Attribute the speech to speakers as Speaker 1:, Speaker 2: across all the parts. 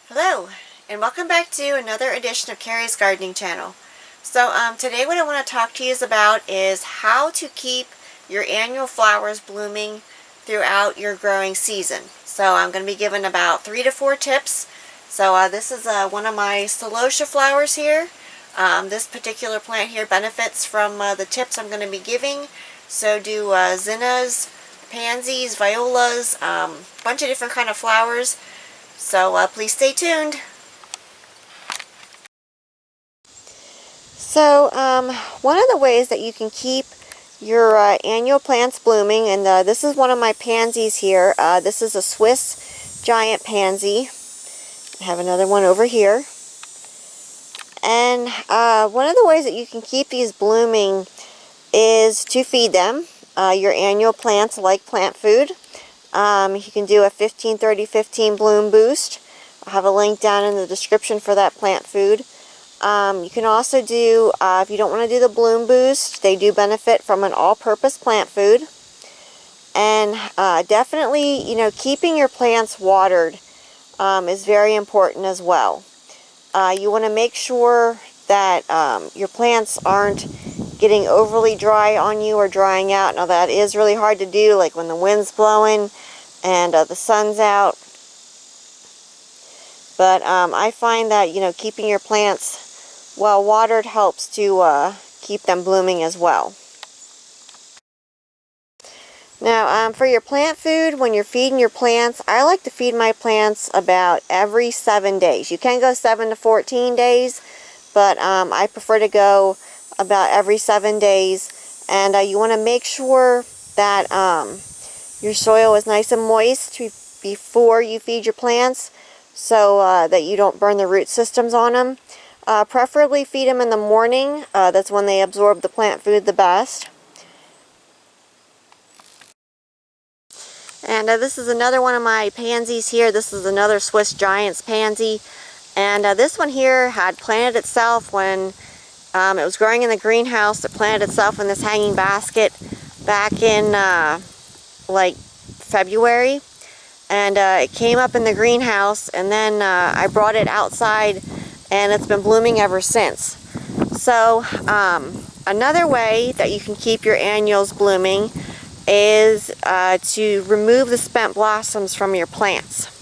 Speaker 1: Hello, and welcome back to another edition of Carrie's Gardening Channel. So today what I want to talk to you about is how to keep your annual flowers blooming throughout your growing season. So I'm going to be giving about 3 to 4 tips. So this is one of my celosia flowers here. This particular plant here benefits from the tips I'm going to be giving. So do zinnias, pansies, violas, a bunch of different kind of flowers. So please stay tuned. So one of the ways that you can keep your annual plants blooming, and this is one of my pansies here. This is a Swiss giant pansy. I have another one over here. And one of the ways that you can keep these blooming is to feed them. Your annual plants like plant food. You can do a 15-30-15 bloom boost. I'll have a link down in the description for that plant food. You can also do, if you don't want to do the bloom boost, they do benefit from an all-purpose plant food. And definitely, keeping your plants watered is very important as well. You want to make sure that your plants aren't getting overly dry on you or drying out. Now that is really hard to do, like when the wind's blowing and the sun's out. But I find that, keeping your plants well watered helps to keep them blooming as well. Now, for your plant food, when you're feeding your plants, I like to feed my plants about every 7 days. You can go 7 to 14 days, but I prefer to go about every 7 days. And you want to make sure that your soil is nice and moist before you feed your plants, so that you don't burn the root systems on them. Preferably feed them in the morning. That's when they absorb the plant food the best. And this is another one of my pansies here. This is another Swiss Giant's pansy. And this one here had planted itself when it was growing in the greenhouse. It planted itself in this hanging basket back in like February. And it came up in the greenhouse, and then I brought it outside, and it's been blooming ever since. So another way that you can keep your annuals blooming is to remove the spent blossoms from your plants.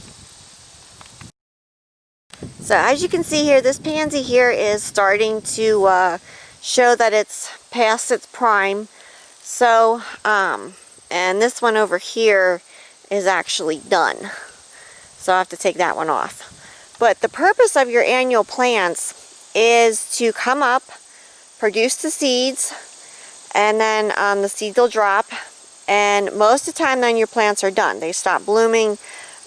Speaker 1: So as you can see here, this pansy here is starting to show that it's past its prime. So, and this one over here is actually done. So I have to take that one off. But the purpose of your annual plants is to come up, produce the seeds, and then the seeds will drop. And most of the time then your plants are done. They stop blooming,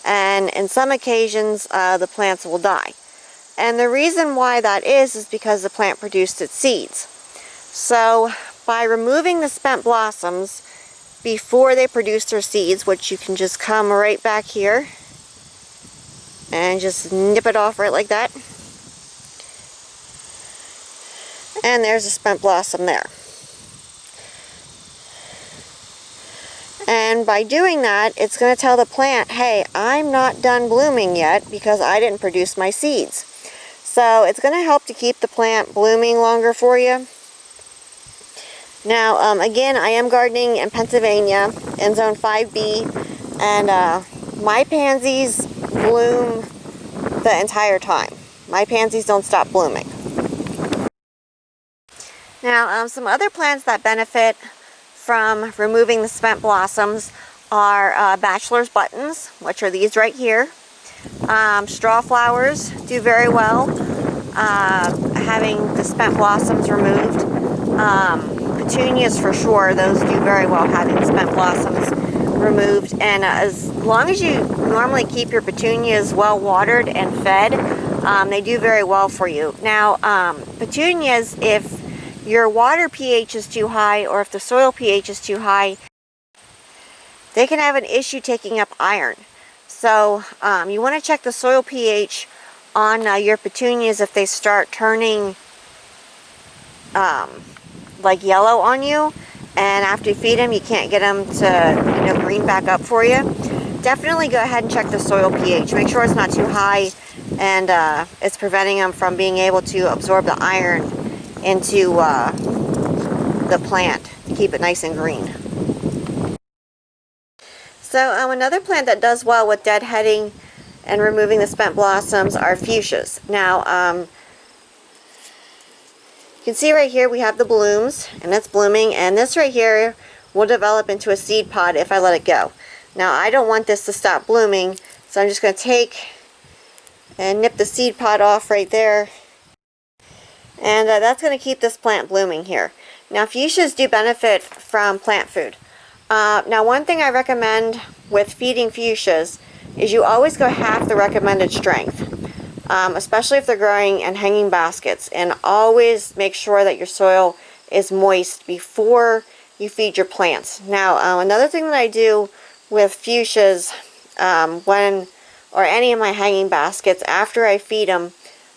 Speaker 1: and in some occasions the plants will die. And the reason why that is because the plant produced its seeds. So by removing the spent blossoms before they produce their seeds, which you can just come right back here and just nip it off right like that. And there's a spent blossom there. And by doing that, it's going to tell the plant, hey, I'm not done blooming yet because I didn't produce my seeds. So it's going to help to keep the plant blooming longer for you. Now, again, I am gardening in Pennsylvania in Zone 5B, and my pansies bloom the entire time. My pansies don't stop blooming. Now, some other plants that benefit from removing the spent blossoms are bachelor's buttons, which are these right here. Straw flowers do very well having the spent blossoms removed. Petunias for sure, those do very well having the spent blossoms removed. And as long as you normally keep your petunias well watered and fed, they do very well for you. Now, petunias, if your water pH is too high or if the soil pH is too high, they can have an issue taking up iron. So you want to check the soil pH on your petunias if they start turning like yellow on you, and after you feed them you can't get them to green back up for you. definitely go ahead and check the soil pH. Make sure it's not too high and it's preventing them from being able to absorb the iron into the plant to keep it nice and green. So another plant that does well with deadheading and removing the spent blossoms are fuchsias. Now you can see right here we have the blooms and it's blooming, and this right here will develop into a seed pod if I let it go. Now I don't want this to stop blooming, so I'm just going to take and nip the seed pod off right there, and that's going to keep this plant blooming here. Now fuchsias do benefit from plant food. Now one thing I recommend with feeding fuchsias is you always go half the recommended strength, especially if they're growing in hanging baskets, and always make sure that your soil is moist before you feed your plants. Now another thing that I do with fuchsias or any of my hanging baskets, after I feed them,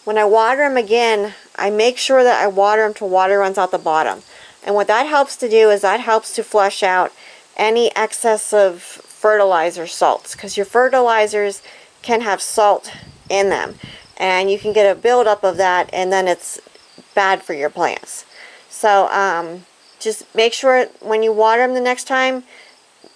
Speaker 1: when I water them again, I make sure that I water them till water runs out the bottom. And what that helps to do is that helps to flush out any excess of fertilizer salts, because your fertilizers can have salt in them and you can get a buildup of that, and then it's bad for your plants. So just make sure when you water them the next time,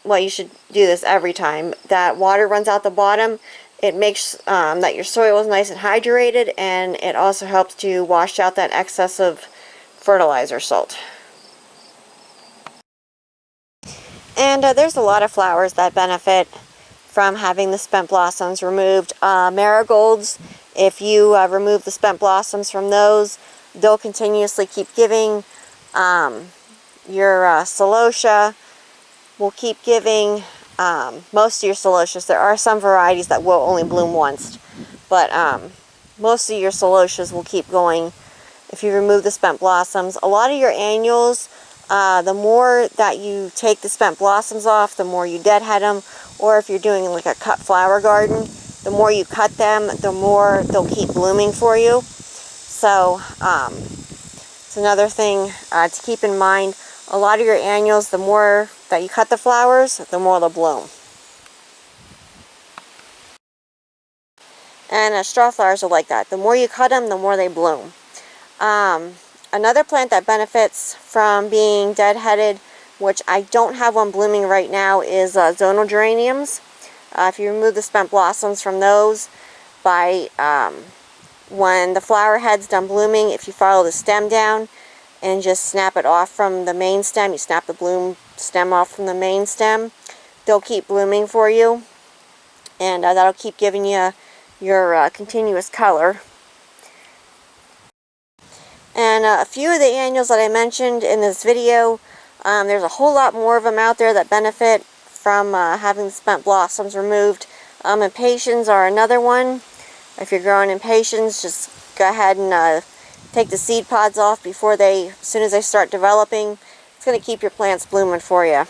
Speaker 1: well, you should do this every time, that water runs out the bottom. It makes that your soil is nice and hydrated, and it also helps to wash out that excess of fertilizer salt. And there's a lot of flowers that benefit from having the spent blossoms removed. Marigolds, if you remove the spent blossoms from those, they'll continuously keep giving. Your celosia will keep giving. Most of your celosias, there are some varieties that will only bloom once, but most of your celosias will keep going if you remove the spent blossoms. A lot of your annuals, the more that you take the spent blossoms off, the more you deadhead them, or if you're doing like a cut flower garden, the more you cut them, the more they'll keep blooming for you. So it's another thing to keep in mind. A lot of your annuals, the more that you cut the flowers, the more they'll bloom. And straw flowers are like that. The more you cut them, the more they bloom. Another plant that benefits from being deadheaded, which I don't have one blooming right now, is zonal geraniums. If you remove the spent blossoms from those, by when the flower head's done blooming, if you follow the stem down and just snap it off from the main stem, you snap the bloom stem off from the main stem, they'll keep blooming for you, and that'll keep giving you your continuous color. And a few of the annuals that I mentioned in this video, there's a whole lot more of them out there that benefit from having the spent blossoms removed. Impatiens are another one. If you're growing impatiens, just go ahead and take the seed pods off before as soon as they start developing. It's going to keep your plants blooming for you.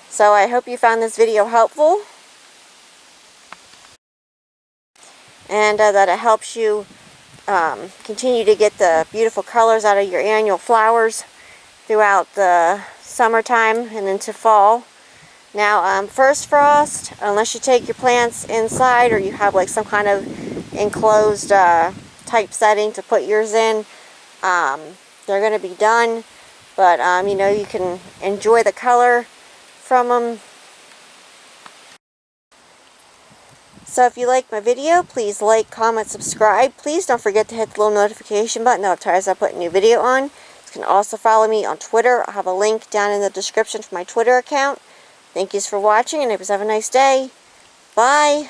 Speaker 1: So I hope you found this video helpful, and that it helps you continue to get the beautiful colors out of your annual flowers throughout the summertime and into fall. Now, first frost, unless you take your plants inside or you have like some kind of enclosed type setting to put yours in, they're going to be done. But you know, you can enjoy the color from them. So if you like my video, please like, comment, subscribe. Please don't forget to hit the little notification button that tells I put a new video on. You can also follow me on Twitter. I'll have a link down in the description for my Twitter account. Thank you for watching, and I hope you have a nice day. Bye.